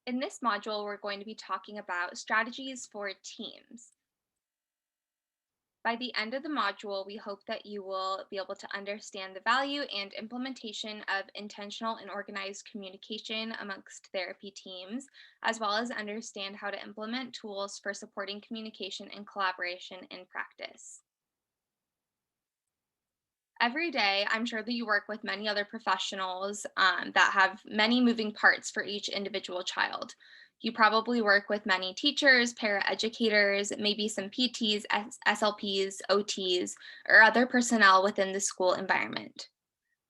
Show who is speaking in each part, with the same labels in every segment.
Speaker 1: In this module, we're going to be talking about strategies for teams. By the end of the module, we hope that you will be able to understand the value and implementation of intentional and organized communication amongst therapy teams, as well as understand how to implement tools for supporting communication and collaboration in practice. Every day, I'm sure that you work with many other professionals that have many moving parts for each individual child. You probably work with many teachers, paraeducators, maybe some PTs, SLPs, OTs, or other personnel within the school environment.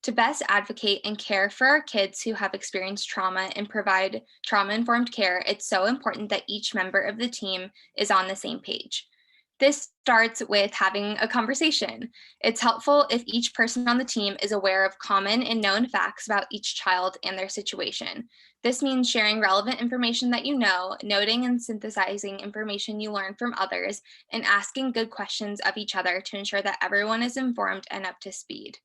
Speaker 1: To best advocate and care for our kids who have experienced trauma and provide trauma informed care, it's so important that each member of the team is on the same page. This starts with having a conversation. It's helpful if each person on the team is aware of common and known facts about each child and their situation. This means sharing relevant information that you know, noting and synthesizing information you learn from others, and asking good questions of each other to ensure that everyone is informed and up to speed.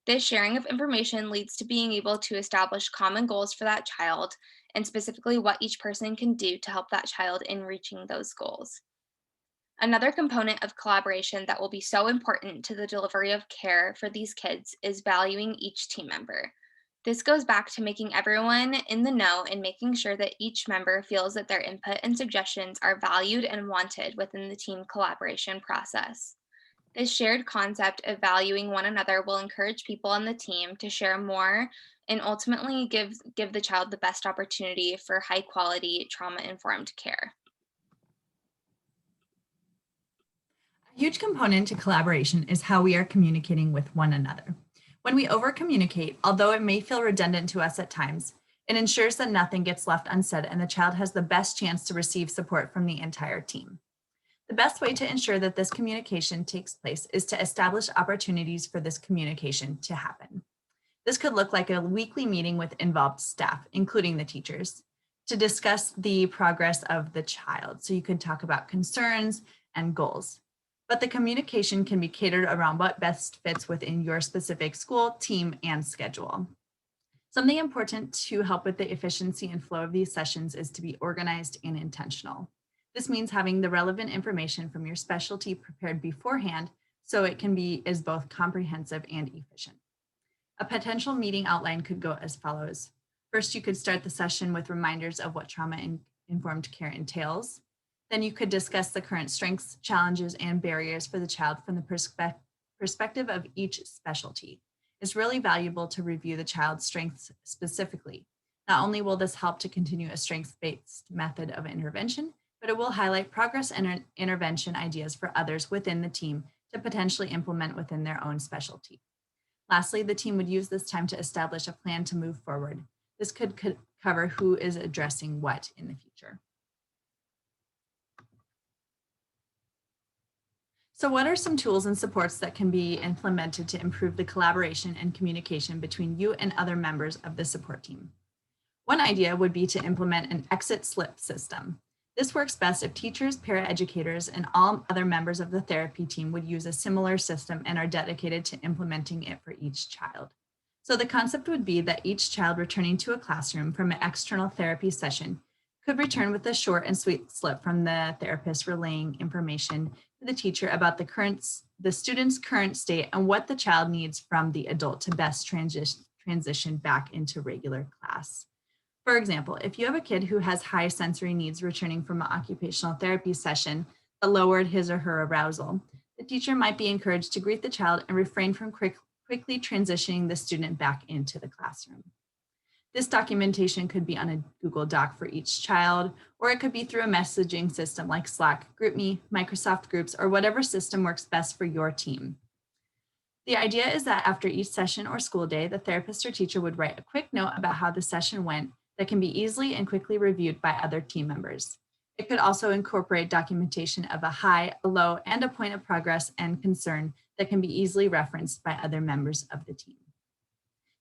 Speaker 1: This sharing of information leads to being able to establish common goals for that child and specifically what each person can do to help that child in reaching those goals. Another component of collaboration that will be so important to the delivery of care for these kids is valuing each team member. This goes back to making everyone in the know and making sure that each member feels that their input and suggestions are valued and wanted within the team collaboration process. This shared concept of valuing one another will encourage people on the team to share more and ultimately give the child the best opportunity for high quality trauma informed care.
Speaker 2: A huge component to collaboration is how we are communicating with one another. When we over communicate, although it may feel redundant to us at times, it ensures that nothing gets left unsaid and the child has the best chance to receive support from the entire team. The best way to ensure that this communication takes place is to establish opportunities for this communication to happen. This could look like a weekly meeting with involved staff, including the teachers, to discuss the progress of the child. So you could talk about concerns and goals. But the communication can be catered around what best fits within your specific school, team, and schedule. Something important to help with the efficiency and flow of these sessions is to be organized and intentional. This means having the relevant information from your specialty prepared beforehand so it can be is both comprehensive and efficient. A potential meeting outline could go as follows. First, you could start the session with reminders of what trauma-informed care entails. Then you could discuss the current strengths, challenges, and barriers for the child from the perspective of each specialty. It's really valuable to review the child's strengths specifically. Not only will this help to continue a strengths-based method of intervention, but it will highlight progress and intervention ideas for others within the team to potentially implement within their own specialty. Lastly, the team would use this time to establish a plan to move forward. This could cover who is addressing what in the future. So what are some tools and supports that can be implemented to improve the collaboration and communication between you and other members of the support team? One idea would be to implement an exit slip system. This works best if teachers, paraeducators, and all other members of the therapy team would use a similar system and are dedicated to implementing it for each child. So the concept would be that each child returning to a classroom from an external therapy session could return with a short and sweet slip from the therapist relaying information to the teacher about the student's current state and what the child needs from the adult to best transition back into regular class. For example, if you have a kid who has high sensory needs returning from an occupational therapy session that lowered his or her arousal, the teacher might be encouraged to greet the child and refrain from quickly transitioning the student back into the classroom. This documentation could be on a Google Doc for each child, or it could be through a messaging system like Slack, GroupMe, Microsoft Groups, or whatever system works best for your team. The idea is that after each session or school day, the therapist or teacher would write a quick note about how the session went that can be easily and quickly reviewed by other team members. It could also incorporate documentation of a high, a low, and a point of progress and concern that can be easily referenced by other members of the team.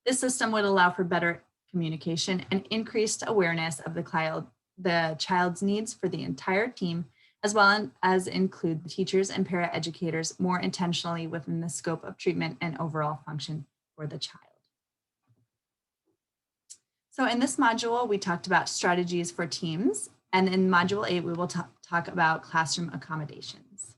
Speaker 2: This system would allow for better communication and increased awareness of the child's needs for the entire team, as well as include the teachers and paraeducators more intentionally within the scope of treatment and overall function for the child. So in this module, we talked about strategies for teams, and in module 8, we will talk about classroom accommodations.